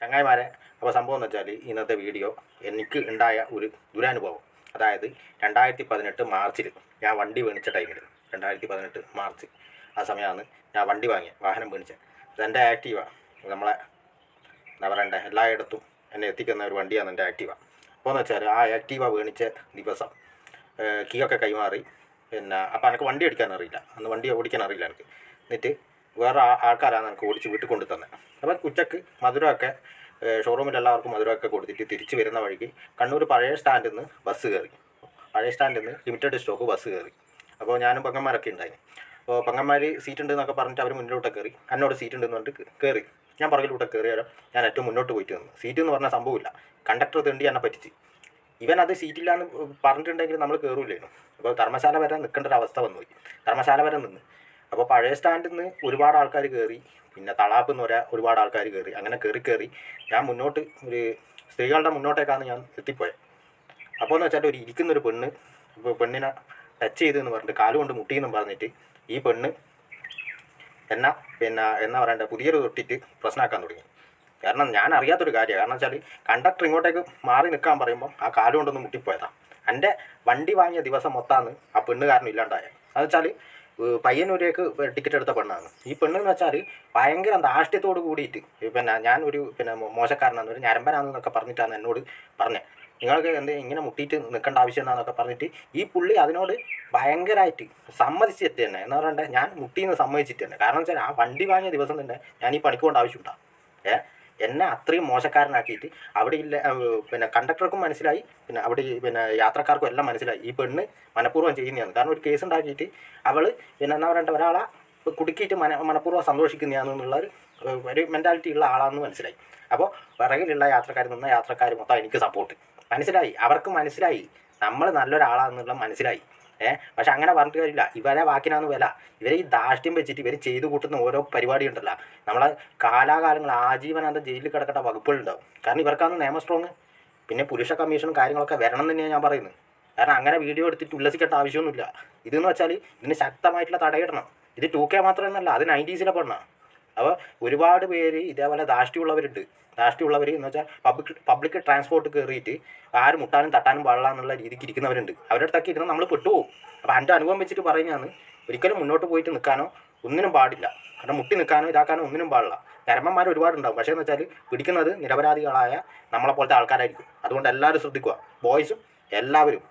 ചങ്ങായിമാരെ. അപ്പോൾ സംഭവം എന്ന് വെച്ചാൽ ഇന്നത്തെ വീഡിയോ എനിക്ക് ഉണ്ടായ ഒരു ദുരനുഭവം. അതായത് 2018 മാർച്ചിൽ ഞാൻ വണ്ടി മേടിച്ച ടൈമിൽ, 2018 മാർച്ച് ആ സമയമാണ് ഞാൻ വണ്ടി വാഹനം മേടിച്ചത്. അതെൻ്റെ ആക്റ്റീവ. നമ്മളെ എന്താ പറയണ്ടേ, എല്ലായിടത്തും എന്നെ എത്തിക്കുന്ന ഒരു വണ്ടിയാണ് എൻ്റെ ആക്റ്റീവ. അപ്പോൾ എന്ന് വെച്ചാൽ ആ ആക്റ്റീവ മേടിച്ച ദിവസം കീയൊക്കെ കൈമാറി. പിന്നെ അപ്പോൾ എനിക്ക് വണ്ടി ഓടിക്കാൻ അറിയില്ല, അന്ന് വണ്ടി ഓടിക്കാൻ അറിയില്ല എനിക്ക്. എന്നിട്ട് വേറെ ആൾക്കാരാണ് എനിക്ക് ഓടിച്ച് വീട്ടിൽ കൊണ്ടു തന്നെ. അപ്പോൾ ഉച്ചക്ക് മധുരമൊക്കെ ഷോറൂമിൽ എല്ലാവർക്കും മധുരമൊക്കെ കൊടുത്തിട്ട് തിരിച്ച് വരുന്ന വഴിക്ക് കണ്ണൂർ പഴയ സ്റ്റാൻഡിൽ നിന്ന് ബസ് കയറി. പഴയ സ്റ്റാൻഡിൽ നിന്ന് ലിമിറ്റഡ് സ്റ്റോക്ക് ബസ് കയറി. അപ്പോൾ ഞാനും പെങ്ങന്മാരൊക്കെ ഉണ്ടായിരുന്നു. അപ്പോൾ പെങ്ങന്മാർ സീറ്റ് ഉണ്ട് എന്നൊക്കെ പറഞ്ഞിട്ട് അവർ മുന്നിലോട്ട് കയറി. എന്നോട് സീറ്റ് ഉണ്ടെന്ന് പറഞ്ഞിട്ട് കയറി. ഞാൻ പുറകിലോട്ട് കയറിയാലോ ഞാൻ ഏറ്റവും മുന്നോട്ട് പോയിട്ട് നിന്നു. സീറ്റ് എന്ന് പറഞ്ഞാൽ സംഭവമില്ല, കണ്ടക്ടർ തെണ്ടി എന്നെ പറ്റിച്ച്. ഇവൻ അത് സീറ്റില്ലാന്ന് പറഞ്ഞിട്ടുണ്ടെങ്കിൽ നമ്മൾ കയറില്ലായിരുന്നു. അപ്പോൾ ധർമ്മശാല വരെ നിൽക്കേണ്ട ഒരു അവസ്ഥ വന്നുപോയി. ധർമ്മശാല വരെ നിന്ന്. അപ്പോൾ പഴയ സ്റ്റാൻഡിൽ നിന്ന് ഒരുപാട് ആൾക്കാർ കയറി, പിന്നെ തളാപ്പ് എന്ന് പറയാൻ ഒരുപാട് ആൾക്കാർ കയറി. അങ്ങനെ കയറി ഞാൻ മുന്നോട്ട് ഒരു സ്ത്രീകളുടെ മുന്നോട്ടേക്കാണ് ഞാൻ എത്തിപ്പോയത്. അപ്പോൾ എന്ന് വെച്ചാൽ ഒരു ഇരിക്കുന്നൊരു പെണ്ണ്, ഇപ്പോൾ പെണ്ണിനെ ടച്ച് ചെയ്തെന്ന് പറഞ്ഞിട്ട് കാലുകൊണ്ട് മുട്ടിയെന്നും പറഞ്ഞിട്ട് ഈ പെണ്ണ് എന്നാ എന്നാ പറയണ്ടേ പുതിയൊരു തൊട്ടിട്ട് പ്രശ്നമാക്കാൻ തുടങ്ങി. കാരണം ഞാൻ അറിയാത്തൊരു കാര്യമാണ്. കാരണം വെച്ചാൽ കണ്ടക്ടർ ഇങ്ങോട്ടേക്ക് മാറി നിൽക്കാൻ പറയുമ്പോൾ ആ കാലുകൊണ്ടൊന്ന് മുട്ടിപ്പോയതാണ്. എൻ്റെ വണ്ടി വാങ്ങിയ ദിവസം മൊത്തമാണ് ആ പെണ്ണ് കാരണം ഇല്ലാണ്ടായത്. അതെന്ന് വെച്ചാൽ പയ്യന്നൂരേക്ക് ടിക്കറ്റ് എടുത്ത പെണ്ണാണ്. ഈ പെണ്ണെന്ന് വെച്ചാൽ ഭയങ്കര ധാർഷ്ട്യത്തോട് കൂടിയിട്ട് ഞാൻ ഒരു മോശക്കാരനാണ്, ഒരു ഞരമ്പനാണെന്നൊക്കെ പറഞ്ഞിട്ടാണ് എന്നോട് പറഞ്ഞത്. നിങ്ങൾക്ക് ഇങ്ങനെ മുട്ടിയിട്ട് നിൽക്കേണ്ട ആവശ്യം എന്നാന്നൊക്കെ പറഞ്ഞിട്ട് ഈ പുള്ളി അതിനോട് ഭയങ്കരമായിട്ട് സമ്മതിച്ചിട്ട് തന്നെ. എന്ന് പറയണ്ടേ, ഞാൻ മുട്ടിയെന്ന് സമ്മതിച്ചിട്ട് തന്നെ. കാരണം വെച്ചാൽ ആ വണ്ടി വാങ്ങിയ ദിവസം തന്നെ ഞാൻ ഈ പണിക്കൊണ്ട് ആവശ്യമുണ്ടാകും. എന്നെ അത്രയും മോശക്കാരനാക്കിയിട്ട് അവിടെ ഇല്ല. കണ്ടക്ടർക്കും മനസ്സിലായി, അവിടെ യാത്രക്കാർക്കും എല്ലാം മനസ്സിലായി ഈ പെണ്ണ് മനഃപൂർവ്വം ചെയ്യുന്നതാണ്. കാരണം ഒരു കേസ് ഉണ്ടാക്കിയിട്ട് അവൾ എന്നാ പറയണ്ട ഒരാളെ കുടുക്കിയിട്ട് മനഃപൂർവ്വം സന്തോഷിക്കുന്നതാണെന്നുള്ള ഒരു മെൻറ്റാലിറ്റി ഉള്ള ആളാണെന്ന് മനസ്സിലായി. അപ്പോൾ പിറകിലുള്ള യാത്രക്കാർ മൊത്തം എനിക്ക് സപ്പോർട്ട് മനസ്സിലായി. അവർക്ക് മനസ്സിലായി നമ്മൾ നല്ലൊരാളാണെന്നുള്ള മനസ്സിലായി. പക്ഷെ അങ്ങനെ പറഞ്ഞിട്ട് കാര്യമില്ല. ഇവരെ വാക്കിനാന്ന് വില. ഇവരെ ഈ ധാർഷ്ട്യം വെച്ചിട്ട് ഇവർ ചെയ്തു കൂട്ടുന്ന ഓരോ പരിപാടി ഉണ്ടല്ലോ, നമ്മളെ കാലാകാലങ്ങൾ ആജീവനാന്തം ജയിലിൽ കിടക്കേണ്ട വകുപ്പുകളുണ്ടാവും. കാരണം ഇവർക്കാണ് നിയമം സ്ട്രോങ്. പിന്നെ പുരുഷ കമ്മീഷനും കാര്യങ്ങളൊക്കെ വരണം എന്ന് തന്നെയാണ് ഞാൻ പറയുന്നത്. കാരണം അങ്ങനെ വീഡിയോ എടുത്തിട്ട് ഉല്ലസിക്കേണ്ട ആവശ്യമൊന്നുമില്ല. ഇതെന്ന് വെച്ചാൽ ഇതിന് ശക്തമായിട്ടുള്ള തടയിടണം. ഇത് 2K മാത്രമൊന്നുമല്ല, അത് 90s പെണ്ണാണ്. അപ്പോൾ ഒരുപാട് പേര് ഇതേപോലെ ധാർഷ്ട്യമുള്ളവരുണ്ട്. ധാർഷ്ട്യമുള്ളവർ എന്ന് വെച്ചാൽ പബ്ലിക് ട്രാൻസ്പോർട്ട് കയറിയിട്ട് ആരും മുട്ടാനും തട്ടാനും പാടില്ല എന്നുള്ള രീതിക്ക് ഇരിക്കുന്നവരുണ്ട്. അവരുടെ അടുത്തൊക്കെ ഇരുന്ന് നമ്മൾ പെട്ടുപോകും. അപ്പോൾ എൻ്റെ അനുഭവം വെച്ചിട്ട് പറയുന്നതാണ്, ഒരിക്കലും മുന്നോട്ട് പോയിട്ട് നിൽക്കാനോ ഒന്നിനും പാടില്ല. കാരണം മുട്ടി നിൽക്കാനോ ഇതാക്കാനോ ഒന്നിനും പാടില്ല. ഞരമ്പന്മാർ ഒരുപാടുണ്ടാവും. പക്ഷേ എന്ന് വെച്ചാൽ പിടിക്കുന്നത് നിരപരാധികളായ നമ്മളെപ്പോലത്തെ ആൾക്കാരായിരിക്കും. അതുകൊണ്ട് എല്ലാവരും ശ്രദ്ധിക്കുക, ബോയ്സും എല്ലാവരും.